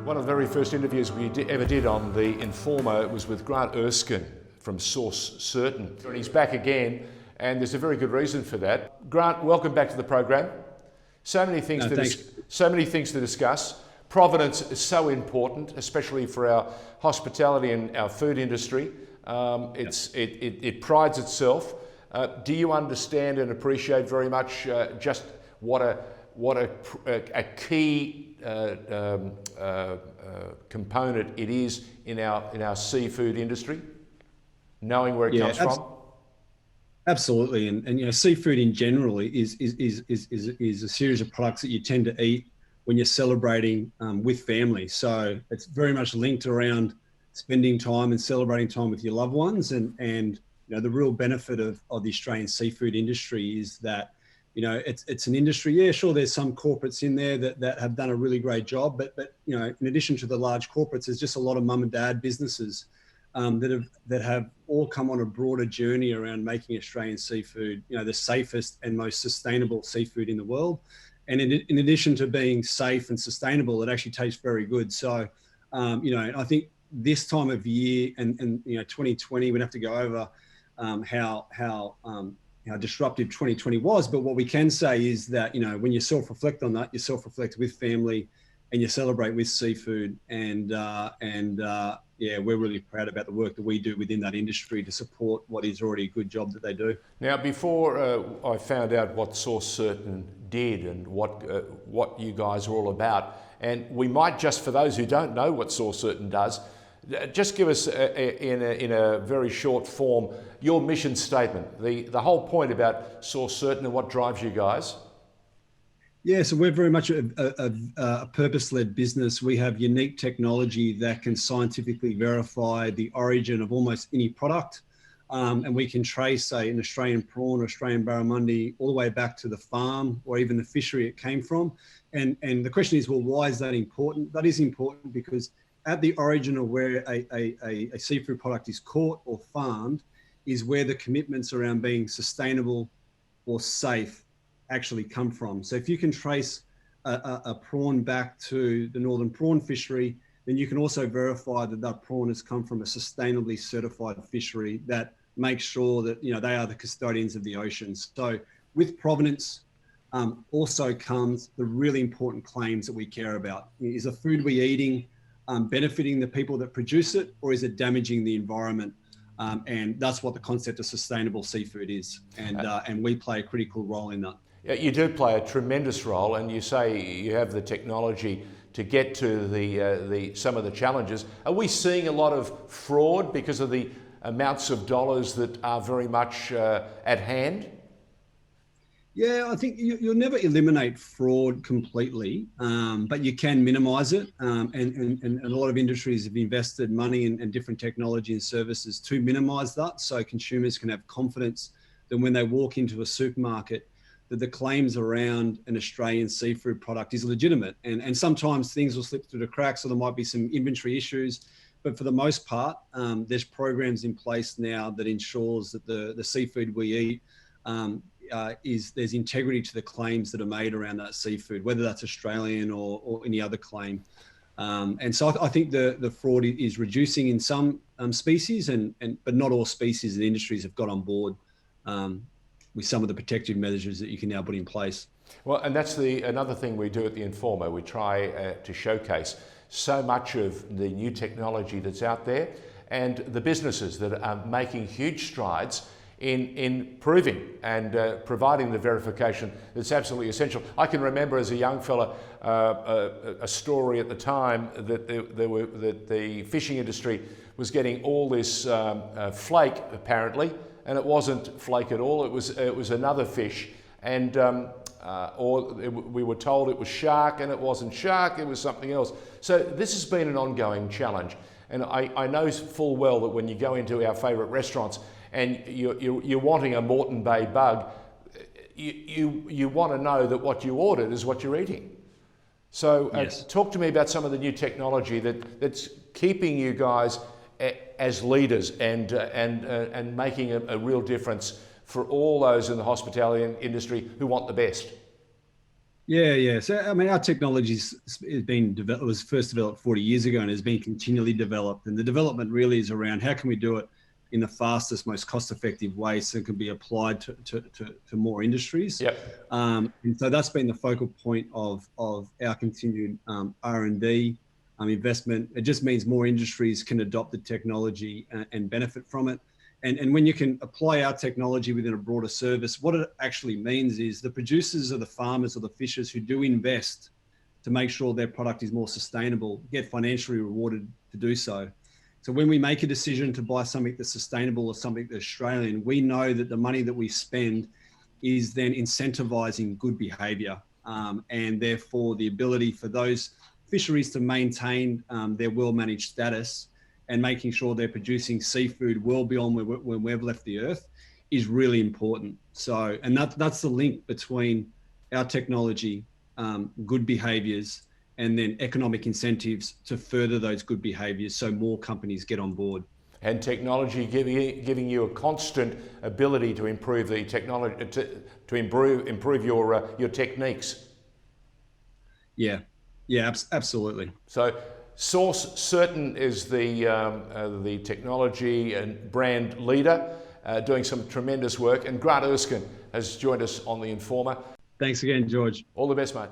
One of the very first interviews we ever did on TheInformer was with Grant Erskine from Source Certain. And he's back again, and there's a very good reason for that. Grant, welcome back to the program. So many things to discuss. Provenance is so important, especially for our hospitality and our food industry. It prides itself. Do you understand and appreciate very much just what a key component it is in our seafood industry, knowing where it comes from? Absolutely, and seafood in general is a series of products that you tend to eat when you're celebrating with family. So it's very much linked around spending time and celebrating time with your loved ones. And the real benefit of the Australian seafood industry is that it's an industry. Yeah, sure, there's some corporates in there that have done a really great job, but in addition to the large corporates, there's just a lot of mum and dad businesses that have all come on a broader journey around making Australian seafood, the safest and most sustainable seafood in the world. And in addition to being safe and sustainable, it actually tastes very good. So, I think this time of year and 2020, we'd have to go over how disruptive 2020 was. But what we can say is that, when you self-reflect on that, you self-reflect with family and you celebrate with seafood. We're really proud about the work that we do within that industry to support what is already a good job that they do. Now, before I found out what Source Certain did and what you guys are all about, and we might, just for those who don't know what Source Certain does, just give us in a very short form your mission statement, the whole point about Source Certain and what drives you guys. Yeah, so we're very much a purpose-led business. We have unique technology that can scientifically verify the origin of almost any product. And we can trace, say, an Australian prawn, Australian barramundi, all the way back to the farm or even the fishery it came from. And the question is, well, why is that important? That is important because at the origin of where a seafood product is caught or farmed is where the commitments around being sustainable or safe actually come from. So if you can trace a prawn back to the northern prawn fishery, then you can also verify that prawn has come from a sustainably certified fishery that makes sure that they are the custodians of the oceans. So with provenance also comes the really important claims that we care about. Is the food we're eating benefiting the people that produce it, or is it damaging the environment? And that's what the concept of sustainable seafood is, and we play a critical role in that. You do play a tremendous role, and you say you have the technology to get to some of the challenges. Are we seeing a lot of fraud because of the amounts of dollars that are very much at hand? Yeah, I think you'll never eliminate fraud completely, but you can minimize it. And a lot of industries have invested money in different technology and services to minimize that, so consumers can have confidence that when they walk into a supermarket, that the claims around an Australian seafood product is legitimate. And sometimes things will slip through the cracks, or there might be some inventory issues. But for the most part, there's programs in place now that ensures that the seafood we eat there's integrity to the claims that are made around that seafood, whether that's Australian or any other claim. And so I think the fraud is reducing in some species, but not all species and industries have got on board with some of the protective measures that you can now put in place. Well, and that's another thing we do at TheInformer. We try to showcase so much of the new technology that's out there and the businesses that are making huge strides in proving and providing the verification that's absolutely essential. I can remember as a young fella a story at the time that that the fishing industry was getting all this flake apparently, and it wasn't flake at all. It was another fish, and we were told it was shark, and it wasn't shark. It was something else. So this has been an ongoing challenge, and I know full well that when you go into our favourite restaurants and you're wanting a Moreton Bay bug, you want to know that what you ordered is what you're eating. So yes. Talk to me about some of the new technology that's keeping you guys as leaders and making a real difference for all those in the hospitality industry who want the best. Yeah. So, I mean, our technology has been developed, was first developed 40 years ago and has been continually developed. And the development really is around how can we do it in the fastest, most cost-effective way so it can be applied to more industries. Yep. And so that's been the focal point of our continued R&D investment. It just means more industries can adopt the technology and benefit from it. And when you can apply our technology within a broader service, what it actually means is the producers or the farmers or the fishers who do invest to make sure their product is more sustainable get financially rewarded to do so. So when we make a decision to buy something that's sustainable or something that's Australian, we know that the money that we spend is then incentivizing good behavior, and therefore the ability for those fisheries to maintain their well-managed status and making sure they're producing seafood well beyond when we've left the earth is really important. So, and that's the link between our technology, good behaviors, and then economic incentives to further those good behaviors so more companies get on board. And technology giving you a constant ability to improve the technology, to improve your techniques. Yeah, absolutely. So, Source Certain is the technology and brand leader, doing some tremendous work. And Grant Erskine has joined us on The Informer. Thanks again, George. All the best, mate.